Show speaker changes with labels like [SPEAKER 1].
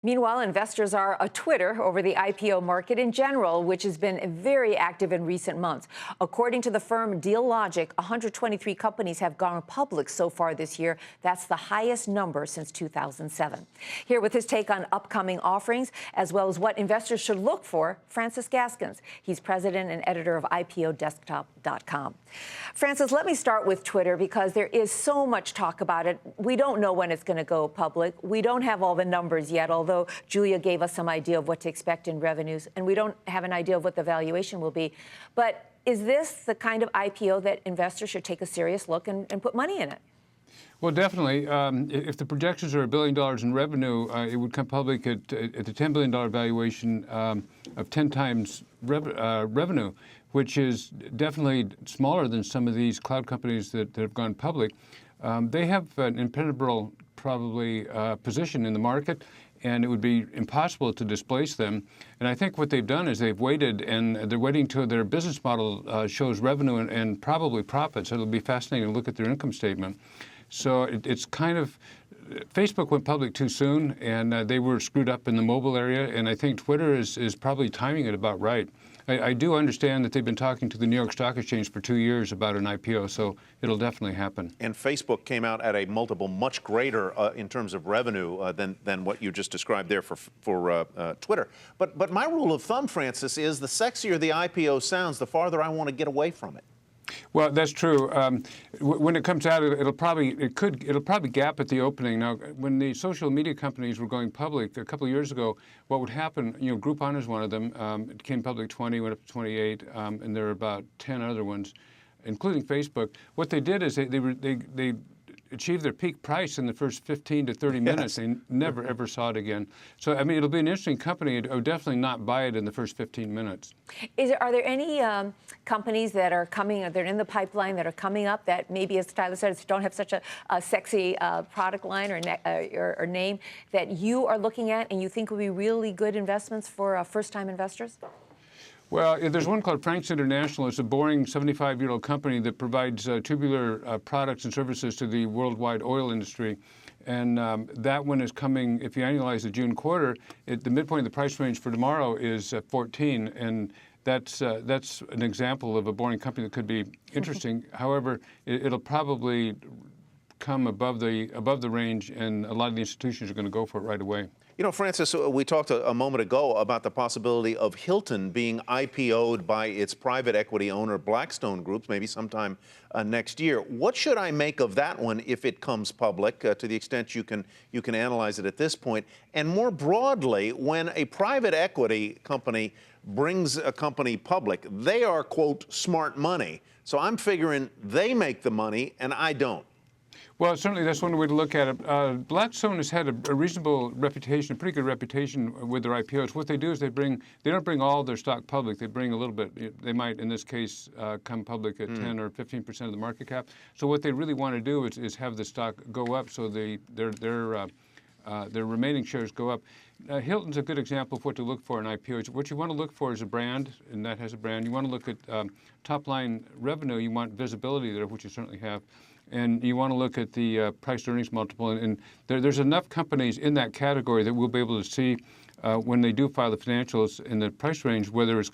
[SPEAKER 1] Meanwhile, investors are a Twitter over the IPO market in general, which has been very active in recent months. According to the firm Dealogic, 123 companies have gone public so far this year. That's the highest number since 2007. Here with his take on upcoming offerings, as well as what investors should look for, Francis Gaskins. He's president and editor of IPOdesktop.com. Francis, let me start with Twitter because there is so much talk about it. We don't know when it's going to go public. We don't have all the numbers yet, although Julia gave us some idea of what to expect in revenues, and we don't have an idea of what the valuation will be. But is this the kind of IPO that investors should take a serious look and put money in it?
[SPEAKER 2] Well, definitely. If the projections are $1 billion in revenue, it would come public at the $10 billion valuation of 10 times revenue, which is definitely smaller than some of these cloud companies that have gone public. They have an impenetrable, probably, position in the market, and it would be impossible to displace them. And I think what they've done is they've waited, and they're waiting till their business model shows revenue and probably profits. It'll be fascinating to look at their income statement. So it's kind of, Facebook went public too soon, and they were screwed up in the mobile area, and I think Twitter is probably timing it about right. I do understand that they've been talking to the New York Stock Exchange for 2 years about an IPO, so it'll definitely happen.
[SPEAKER 3] And Facebook came out at a multiple much greater in terms of revenue than what you just described there for Twitter. But my rule of thumb, Francis, is the sexier the IPO sounds, the farther I want to get away from it.
[SPEAKER 2] Well, that's true. When it comes out, it'll probably gap at the opening. Now, when the social media companies were going public a couple of years ago, what would happen? Groupon is one of them. It came public 20, went up to 28, and there are about 10 other ones, including Facebook. What they did is they achieved their peak price in the first 15 to 30 minutes. They never, ever saw it again. So, I mean, it'll be an interesting company. I would definitely not buy it in the first 15 minutes.
[SPEAKER 1] Are there any companies that are coming, they're in the pipeline, that are coming up that maybe, as Tyler said, don't have such a sexy product line or name that you are looking at and you think would be really good investments for first-time investors?
[SPEAKER 2] Well, there's one called Frank's International. It's a boring 75-year-old company that provides tubular products and services to the worldwide oil industry. And that one is coming, if you annualize the June quarter, the midpoint of the price range for tomorrow is 14. And that's an example of a boring company that could be interesting. However, it'll probably come above the range, and a lot of the institutions are going to go for it right away.
[SPEAKER 3] You know, Francis, we talked a moment ago about the possibility of Hilton being IPO'd by its private equity owner, Blackstone Group, maybe sometime next year. What should I make of that one if it comes public, to the extent you can analyze it at this point? And more broadly, when a private equity company brings a company public, they are, quote, smart money. So I'm figuring they make the money and I don't.
[SPEAKER 2] Well, certainly that's one way to look at it. Blackstone has had a reasonable reputation, a pretty good reputation with their IPOs. What they do is they don't bring all their stock public. They bring a little bit. They might, in this case, come public at 10 or 15% of the market cap. So what they really want to do is have the stock go up, so their remaining shares go up. Hilton's a good example of what to look for in IPOs. What you want to look for is a brand, and that has a brand. You want to look at top-line revenue. You want visibility there, which you certainly have. And you want to look at the price-earnings multiple. And there's enough companies in that category that we'll be able to see when they do file the financials in the price range, whether it's